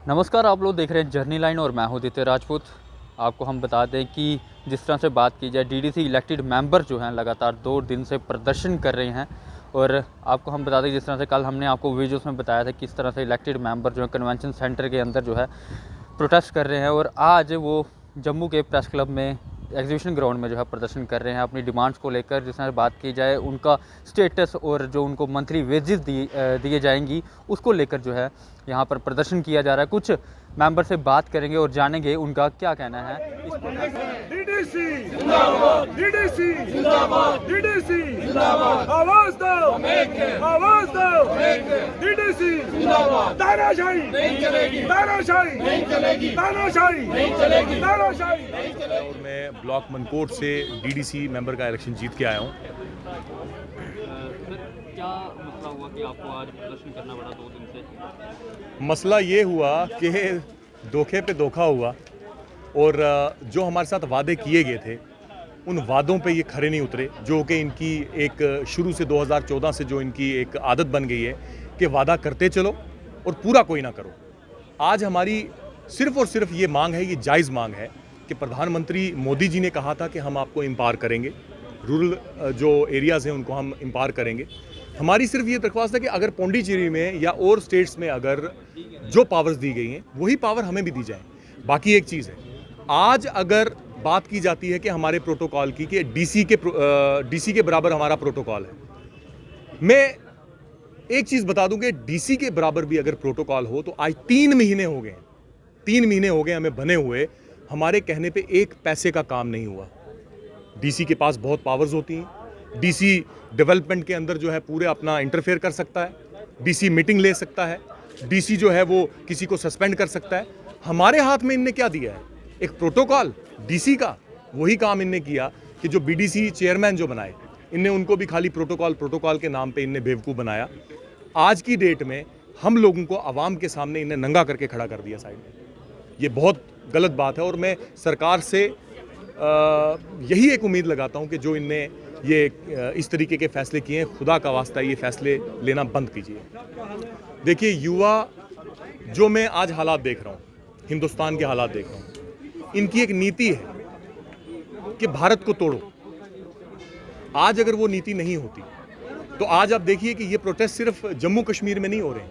नमस्कार, आप लोग देख रहे हैं जर्नी लाइन और मैं हूं आदित्य राजपूत। आपको हम बता दें कि जिस तरह से बात की जाए, डीडीसी इलेक्टेड मेंबर जो हैं लगातार 2 दिन से प्रदर्शन कर रहे हैं। और आपको हम बता दें, जिस तरह से कल हमने आपको वीडियोस में बताया था किस तरह से इलेक्टेड मेंबर जो है कन्वेंशन सेंटर के अंदर जो है प्रोटेस्ट कर रहे हैं। और आज वो जम्मू के प्रेस क्लब में एग्जीबिशन ग्राउंड में जो है प्रदर्शन कर रहे हैं अपनी डिमांड्स को लेकर। जिस तरह बात की जाए उनका स्टेटस और जो उनको मंथली वेजेस दिए जाएंगी उसको लेकर जो है यहाँ पर प्रदर्शन किया जा रहा है। कुछ मेंबर से बात करेंगे और जानेंगे उनका क्या कहना है इस पर। डीडीसी जिंदाबाद, डीडीसी जिंदाबाद, डीडीसी जिंदाबाद, आवाज दो, आवाज दो, डीडीसी जिंदाबाद। तानाशाही नहीं चलेगी, तानाशाही नहीं चलेगी, तानाशाही नहीं चलेगी, तानाशाही नहीं चलेगी। और मैं ब्लॉक मनकोट से डीडीसी मेंबर का इलेक्शन जीत के आया हूँ। क्या मसला हुआ कि आपको आज प्रदर्शन करना पड़ा 2 दिन से? मसला ये हुआ कि धोखे पे धोखा हुआ और जो हमारे साथ वादे किए गए थे उन वादों पे ये खरे नहीं उतरे, जो कि इनकी एक शुरू से 2014 से जो इनकी एक आदत बन गई है कि वादा करते चलो और पूरा कोई ना करो। आज हमारी सिर्फ और सिर्फ ये मांग है, ये जायज़ मांग है कि प्रधानमंत्री मोदी जी ने कहा था कि हम आपको एम्पावर करेंगे, रूरल जो एरियाज़ हैं उनको हम एम्पावर करेंगे। हमारी सिर्फ ये दरख्वास्त है कि अगर पौंडीचेरी में या और स्टेट्स में अगर जो पावर्स दी गई हैं वही पावर हमें भी दी जाए। बाकी एक चीज़ है, आज अगर बात की जाती है कि हमारे प्रोटोकॉल की कि डीसी के बराबर हमारा प्रोटोकॉल है, मैं एक चीज़ बता दूं कि डीसी के बराबर भी अगर प्रोटोकॉल हो तो आज 3 महीने हो गए, 3 महीने हो गए हमें बने हुए, हमारे कहने पे 1 पैसे का काम नहीं हुआ। डीसी के पास बहुत पावर्स होती हैं, डीसी डेवलपमेंट के अंदर जो है पूरे अपना इंटरफेयर कर सकता है, डीसी मीटिंग ले सकता है, डीसी जो है वो किसी को सस्पेंड कर सकता है। हमारे हाथ में इनने क्या दिया है? एक प्रोटोकॉल डीसी का। वही काम इनने किया कि जो बीडीसी चेयरमैन जो बनाए, इनने उनको भी खाली प्रोटोकॉल के नाम पे इनने बेवकूफ़ बनाया। आज की डेट में हम लोगों को आवाम के सामने इन्हें नंगा करके खड़ा कर दिया साइड में। ये बहुत गलत बात है और मैं सरकार से यही एक उम्मीद लगाता हूँ कि जो इनने ये इस तरीके के फैसले किए हैं, खुदा का वास्ता ये फैसले लेना बंद कीजिए। देखिए, युवा जो मैं आज हालात देख रहा हूँ, हिंदुस्तान के हालात देख रहा हूँ, इनकी एक नीति है कि भारत को तोड़ो। आज अगर वो नीति नहीं होती तो आज आप देखिए कि ये प्रोटेस्ट सिर्फ जम्मू कश्मीर में नहीं हो रहे हैं,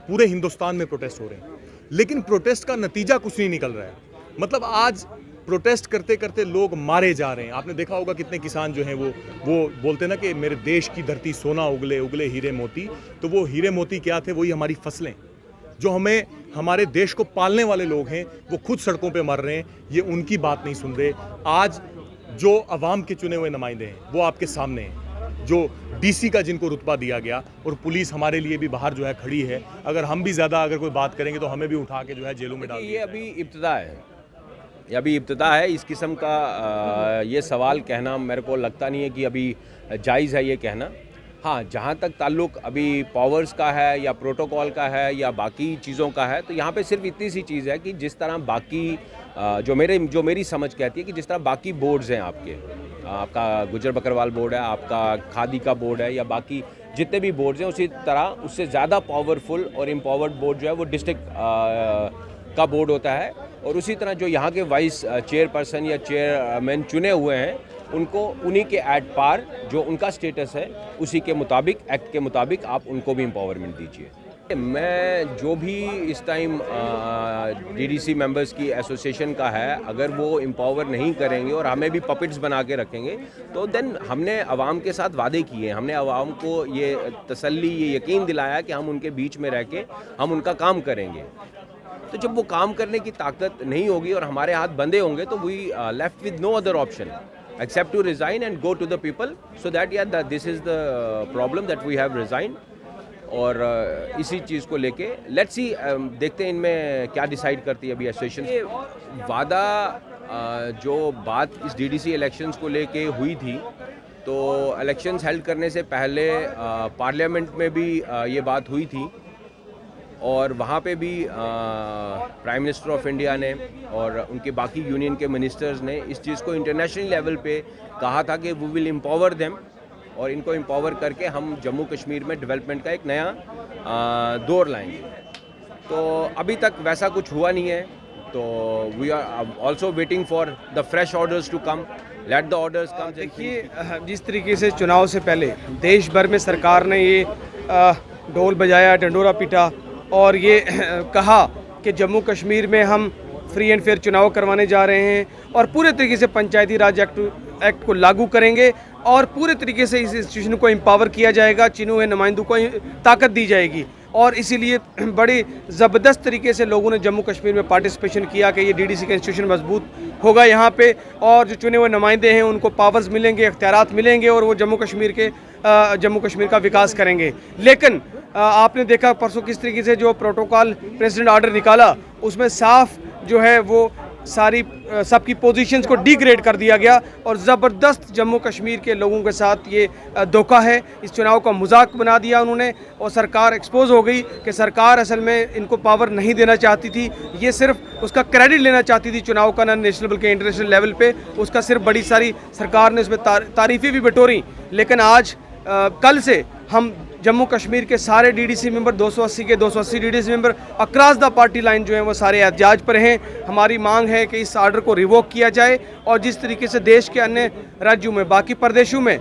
पूरे हिंदुस्तान में प्रोटेस्ट हो रहे हैं। लेकिन प्रोटेस्ट का नतीजा कुछ नहीं निकल रहा है। मतलब आज प्रोटेस्ट करते करते लोग मारे जा रहे हैं। आपने देखा होगा कितने किसान जो हैं वो बोलते ना कि मेरे देश की धरती सोना उगले उगले हीरे मोती। तो वो हीरे मोती क्या थे? वही हमारी फसलें, जो हमें हमारे देश को पालने वाले लोग हैं, वो खुद सड़कों पे मर रहे हैं। ये उनकी बात नहीं सुन रहे। आज जो अवाम के चुने हुए नुमाइंदे हैं वो आपके सामने हैं, जो डीसी का जिनको रुतबा दिया गया, और पुलिस हमारे लिए भी बाहर जो है खड़ी है। अगर हम भी ज़्यादा अगर कोई बात करेंगे तो हमें भी उठा के जो है जेलों में डाल ये अभी इब्तिदा है, ये अभी इब्तिदा है। इस किस्म का ये सवाल कहना मेरे को लगता नहीं है कि अभी जायज़ है ये कहना। हाँ, जहाँ तक ताल्लुक़ अभी पावर्स का है या प्रोटोकॉल का है या बाकी चीज़ों का है, तो यहाँ पे सिर्फ इतनी सी चीज़ है कि जिस तरह बाकी जो मेरी समझ कहती है कि जिस तरह बाकी बोर्ड्स हैं आपका गुजर बकरवाल बोर्ड है, आपका खादी का बोर्ड है, या बाकी जितने भी बोर्ड्स हैं, उसी तरह उससे ज़्यादा पावरफुल और एम्पावर्ड बोर्ड जो है वो डिस्ट्रिक्ट का बोर्ड होता है। और उसी तरह जो यहाँ के वाइस चेयरपर्सन या चेयरमैन चुने हुए हैं, उनको उन्हीं के एट पार जो उनका स्टेटस है उसी के मुताबिक, एक्ट के मुताबिक आप उनको भी एम्पावरमेंट दीजिए। मैं जो भी इस टाइम डीडीसी मेंबर्स की एसोसिएशन का है, अगर वो एम्पावर नहीं करेंगे और हमें भी पपेट्स बना के रखेंगे, तो देन हमने आवाम के साथ वादे किए, हमने आवाम को ये तसल्ली, ये यकीन दिलाया कि हम उनके बीच में रह के हम उनका काम करेंगे। तो जब वो काम करने की ताकत नहीं होगी और हमारे हाथ बंधे होंगे, तो we left with no other option except to resign and go to the people, so that this is the problem that we have resigned। और इसी चीज़ को लेके लेट्स सी, देखते हैं इनमें क्या डिसाइड करती है अभी एसोसिएशन। ये वादा जो बात इस डीडीसी इलेक्शंस को लेके हुई थी, तो इलेक्शंस हेल्ड करने से पहले पार्लियामेंट में भी ये बात हुई थी, और वहाँ पे भी प्राइम मिनिस्टर ऑफ इंडिया ने और उनके बाकी यूनियन के मिनिस्टर्स ने इस चीज़ को इंटरनेशनल लेवल पे कहा था कि वी विल एम्पावर देम, और इनको एम्पावर करके हम जम्मू कश्मीर में डेवलपमेंट का एक नया दौर लाएंगे। तो अभी तक वैसा कुछ हुआ नहीं है, तो we are also waiting for the fresh orders to come, let the orders come. देखिए, जिस तरीके से चुनाव से पहले देश भर में सरकार ने ये ढोल बजाया, डंडोरा पीटा और ये कहा कि जम्मू कश्मीर में हम फ्री एंड फेयर चुनाव करवाने जा रहे हैं और पूरे तरीके से पंचायती राज एक्ट को लागू करेंगे और पूरे तरीके से इस इंस्टीट्यूशन को एम्पावर किया जाएगा, चुने हुए नुमाइंदों को ताकत दी जाएगी। और इसीलिए बड़ी ज़बरदस्त तरीके से लोगों ने जम्मू कश्मीर में पार्टिसिपेशन किया कि ये डीडीसी का इंस्टीट्यूशन मजबूत होगा यहाँ पे, और जो चुने हुए नुमाइंदे हैं उनको पावर्स मिलेंगे, इख्तियारात मिलेंगे और वो जम्मू कश्मीर का विकास करेंगे। लेकिन आपने देखा परसों किस तरीके से जो प्रोटोकॉल प्रेसिडेंट ऑर्डर निकाला, उसमें साफ जो है वो सारी सबकी पोजीशंस को डिग्रेड कर दिया गया और ज़बरदस्त जम्मू कश्मीर के लोगों के साथ ये धोखा है। इस चुनाव का मजाक बना दिया उन्होंने और सरकार एक्सपोज हो गई कि सरकार असल में इनको पावर नहीं देना चाहती थी, ये सिर्फ उसका क्रेडिट लेना चाहती थी चुनाव का, ना नेशनल बल्कि इंटरनेशनल लेवल पे उसका सिर्फ बड़ी सारी सरकार ने उसमें तारीफ़ें भी बटोरी। लेकिन आज कल से हम जम्मू कश्मीर के सारे डीडीसी मेंबर 280 के 280 DDC member across the party line जो हैं वो सारे एहतजाज पर हैं। हमारी मांग है कि इस आर्डर को रिवोक किया जाए और जिस तरीके से देश के अन्य राज्यों में, बाकी प्रदेशों में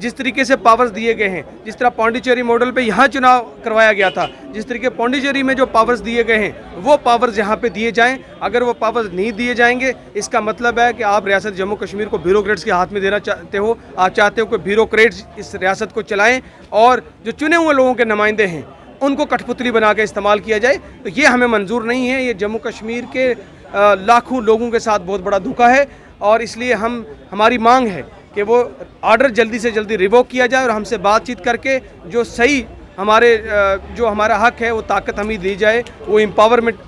जिस तरीके से पावर्स दिए गए हैं, जिस तरह पौंडीचेरी मॉडल पे यहाँ चुनाव करवाया गया था, जिस तरीके पौंडीचेरी में जो पावर्स दिए गए हैं वो पावर्स यहाँ पे दिए जाएं। अगर वो पावर्स नहीं दिए जाएंगे, इसका मतलब है कि आप रियासत जम्मू कश्मीर को ब्यूरोक्रेट्स के हाथ में देना चाहते हो। आप चाहते हो कि ब्यूरोक्रेट्स इस रियासत को चलाएं और जो चुने हुए लोगों के नुमाइंदे हैं उनको कठपुतली बना के इस्तेमाल किया जाए, तो ये हमें मंजूर नहीं है। ये जम्मू कश्मीर के लाखों लोगों के साथ बहुत बड़ा धोखा है और इसलिए हमारी मांग है कि वो ऑर्डर जल्दी से जल्दी रिवोक किया जाए और हमसे बातचीत करके जो सही जो हमारा हक है वो ताकत हमें दी जाए, वो एम्पावरमेंट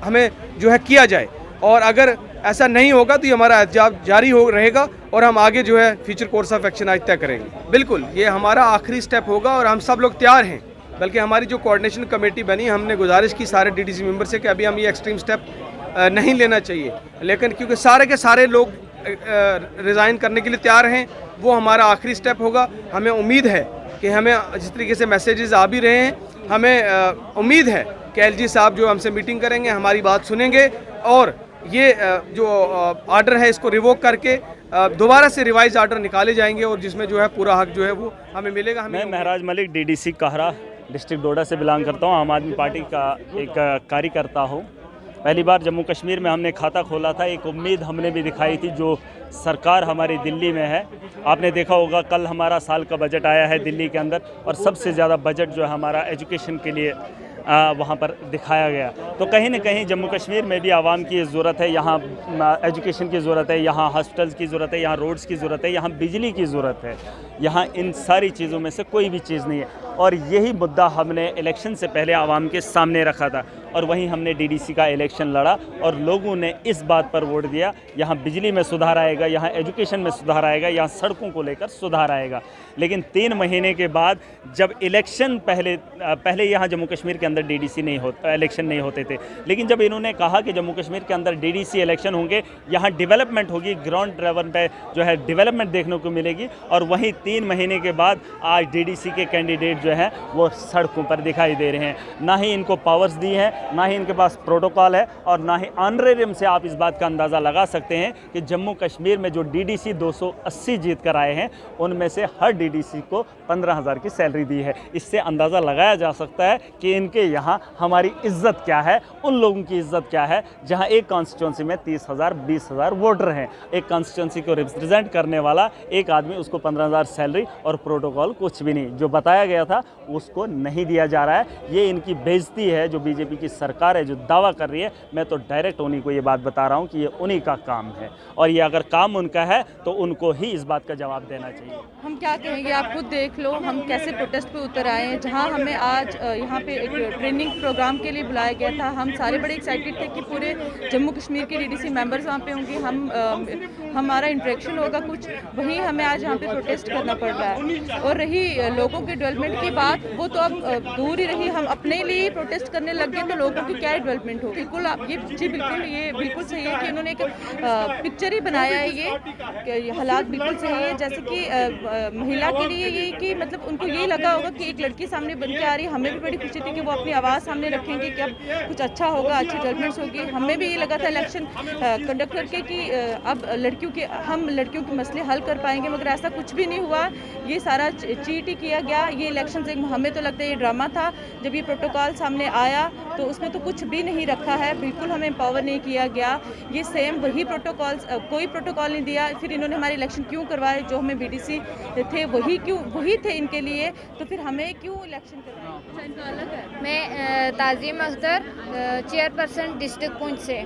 हमें जो है किया जाए। और अगर ऐसा नहीं होगा तो ये हमारा एहतजाज जारी रहेगा और हम आगे जो है फ्यूचर कोर्स ऑफ एक्शन आज तय करेंगे। बिल्कुल, ये हमारा आखिरी स्टेप होगा और हम सब लोग तैयार हैं। बल्कि हमारी जो कोऑर्डिनेशन कमेटी बनी, हमने गुजारिश की सारे डीडीसी मेंबर से कि अभी हम ये एक्सट्रीम स्टेप नहीं लेना चाहिए, लेकिन क्योंकि सारे के सारे लोग रिज़ाइन करने के लिए तैयार हैं, वो हमारा आखिरी स्टेप होगा। हमें उम्मीद है कि हमें जिस तरीके से मैसेजेस आ भी रहे हैं, हमें उम्मीद है कि एलजी साहब जो हमसे मीटिंग करेंगे, हमारी बात सुनेंगे और ये जो ऑर्डर है इसको रिवोक करके दोबारा से रिवाइज ऑर्डर निकाले जाएंगे और जिसमें जो है पूरा हक जो है वो हमें मिलेगा। मैं महराज मलिक डीडीसी कहरा डिस्ट्रिक्ट डोडा से बिलोंग करता हूँ, आम आदमी पार्टी का एक कार्यकर्ता हूँ। पहली बार जम्मू कश्मीर में हमने खाता खोला था, एक उम्मीद हमने भी दिखाई थी जो सरकार हमारी दिल्ली में है। आपने देखा होगा कल हमारा साल का बजट आया है दिल्ली के अंदर और सबसे ज़्यादा बजट जो है हमारा एजुकेशन के लिए वहाँ पर दिखाया गया। तो कहीं ना कहीं जम्मू कश्मीर में भी आवाम की ज़रूरत है, यहाँ एजुकेशन की ज़रूरत है, यहाँ हॉस्पिटल्स की ज़रूरत है, यहाँ रोड्स की ज़रूरत है, यहाँ बिजली की ज़रूरत है। यहाँ इन सारी चीज़ों में से कोई भी चीज़ नहीं है और यही मुद्दा हमने इलेक्शन से पहले आवाम के सामने रखा था और वहीं हमने डीडीसी का इलेक्शन लड़ा और लोगों ने इस बात पर वोट दिया। यहाँ बिजली में सुधार आएगा, यहाँ एजुकेशन में सुधार आएगा, यहाँ सड़कों को लेकर सुधार आएगा। लेकिन 3 महीने के बाद जब इलेक्शन पहले यहाँ जम्मू कश्मीर के अंदर डीडीसी इलेक्शन नहीं होते थे, लेकिन जब इन्होंने कहा कि जम्मू कश्मीर के अंदर डीडीसी इलेक्शन होंगे, यहाँ डेवलपमेंट होगी, ग्राउंड लेवल पे जो है डेवलपमेंट देखने को मिलेगी, और वहीं 3 महीने के बाद आज डीडीसी के कैंडिडेट जो हैं वो सड़कों पर दिखाई दे रहे हैं। ना ही इनको पावर्स दी हैं, ना ही इनके पास प्रोटोकॉल है और ना ही ऑनरेरियम से आप इस बात का अंदाज़ा लगा सकते हैं कि जम्मू कश्मीर में जो डीडीसी 280 जीत कर आए हैं उनमें से हर डीडीसी को 15,000 की सैलरी दी है। इससे अंदाज़ा लगाया जा सकता है कि इनके यहाँ हमारी इज़्ज़त क्या है, उन लोगों की इज़्ज़त क्या है जहाँ एक कॉन्स्टिट्यूंसी में 30,000 20,000 वोटर हैं। एक कॉन्स्टिट्यूंसी को रिप्रेजेंट करने वाला एक आदमी, उसको 15,000 सैलरी और प्रोटोकॉल कुछ भी नहीं। जो बताया गया था उसको नहीं दिया जा रहा है। ये इनकी बेइज्जती है जो बीजेपी की सरकार है जो दावा कर रही है। मैं तो डायरेक्ट उन्हीं को ये बात बता रहा हूँ कि ये उन्हीं का काम है और ये अगर काम उनका है तो उनको ही इस बात का जवाब देना चाहिए। हम क्या कहेंगे, आप खुद देख लो हम कैसे प्रोटेस्ट पे उतर आए हैं। जहाँ हमें आज यहाँ पे एक ट्रेनिंग प्रोग्राम के लिए बुलाया गया था, हम सारे बड़े एक्साइटेड थे कि पूरे जम्मू कश्मीर के डीडीसी मेंबर्स वहाँ पे होंगे, हमारा इंटरेक्शन होगा कुछ। वहीं हमें आज यहाँ पे प्रोटेस्ट करना होना पड़ रहा है। और रही लोगों के डेवलपमेंट की बात, वो तो अब दूर ही रही, हम अपने लिए प्रोटेस्ट करने लग गए तो लोगों की क्या डेवलपमेंट हो। बिल्कुल आप ये बिल्कुल सही है कि इन्होंने एक पिक्चर ही बनाया है, ये हालात बिल्कुल सही है। जैसे कि महिला के लिए ये कि मतलब उनको यही लगा होगा कि एक लड़की सामने बन के आ रही है, हमें भी बड़ी खुशी थी कि वो अपनी आवाज़ सामने रखेंगे कि अब कुछ अच्छा होगा, अच्छी डेवलपमेंट्स होगी। हमें भी ये लगा था इलेक्शन कंडक्ट करके कि अब हम लड़कियों के मसले हल कर पाएंगे, मगर ऐसा कुछ भी नहीं हुआ। ये सारा चीट ही किया गया। ये इलेक्शन से हमें तो लगता है ये ड्रामा था। जब ये प्रोटोकॉल सामने आया तो उसमें तो कुछ भी नहीं रखा है, बिल्कुल हमें एम्पावर नहीं किया गया। ये सेम वही प्रोटोकॉल, कोई प्रोटोकॉल नहीं दिया। फिर इन्होंने हमारे इलेक्शन क्यों करवाए? जो हमें बीडीसी थे वही थे इनके लिए, तो फिर हमें क्यों इलेक्शन करवाए? इनका अलग है। मैं ताज़ीम अख्तर, चेयरपर्सन डिस्ट्रिक्ट पुंछ से।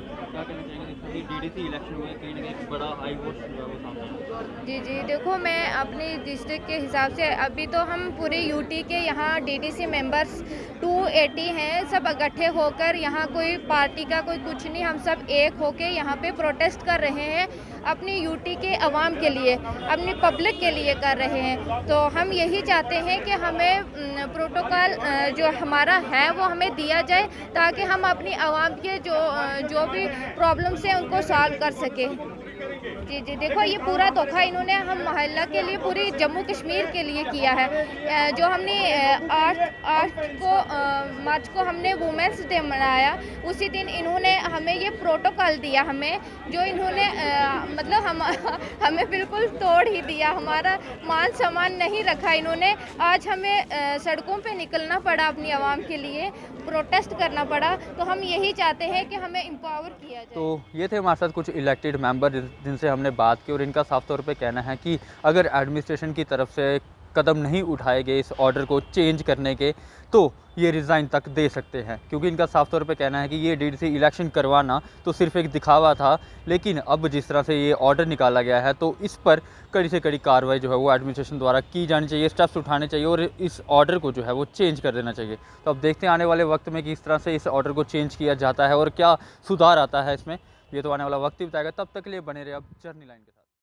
डीडीसी इलेक्शन में कहीं ना कहीं बड़ा हाई वोट जो है वो सामने जी देखो, मैं अपनी डिस्ट्रिक्ट के हिसाब से अभी तो हम पूरे यूटी के यहाँ डीडीसी मेंबर्स 280 हैं, सब इकट्ठे होकर यहाँ कोई पार्टी का कोई कुछ नहीं, हम सब एक होके यहाँ पे प्रोटेस्ट कर रहे हैं अपनी यूटी के अवाम के लिए, अपनी पब्लिक के लिए कर रहे हैं। तो हम यही चाहते हैं कि हमें प्रोटोकॉल जो हमारा है वो हमें दिया जाए, ताकि हम अपनी आवाम के जो भी प्रॉब्लम्स हैं उनको सॉल्व कर सकें। जी देखो, ये पूरा धोखा इन्होंने हम मोहल्ला के लिए, पूरी जम्मू कश्मीर के लिए किया है। जो हमने 8 मार्च को हमने वुमेंस डे मनाया, उसी दिन इन्होंने हमें ये प्रोटोकॉल दिया, हमें जो इन्होंने मतलब हमें बिल्कुल तोड़ ही दिया, हमारा मान सम्मान नहीं रखा इन्होंने। आज हमें सड़कों पे निकलना पड़ा, अपनी आवाम के लिए प्रोटेस्ट करना पड़ा। तो हम यही चाहते हैं कि हमें एम्पावर किया जाए। तो ये थे हमारे साथ कुछ इलेक्टेड मेंबर जिनसे हमने बात की, और इनका साफ तौर पे कहना है कि अगर एडमिनिस्ट्रेशन की तरफ से कदम नहीं उठाए गए इस ऑर्डर को चेंज करने के, तो ये रिज़ाइन तक दे सकते हैं। क्योंकि इनका साफ तौर पे कहना है कि ये डीडीसी इलेक्शन करवाना तो सिर्फ एक दिखावा था, लेकिन अब जिस तरह से ये ऑर्डर निकाला गया है तो इस पर कड़ी से कड़ी कार्रवाई जो है वो एडमिनिस्ट्रेशन द्वारा की जानी चाहिए, स्टेप्स उठाने चाहिए और इस ऑर्डर को जो है वो चेंज कर देना चाहिए। तो अब देखते हैं आने वाले वक्त में कि इस तरह से इस ऑर्डर को चेंज किया जाता है और क्या सुधार आता है इसमें। ये तो आने वाला वक्त ही बताएगा। तब तक के लिए बने रहे अब जर्नी लाइन के साथ।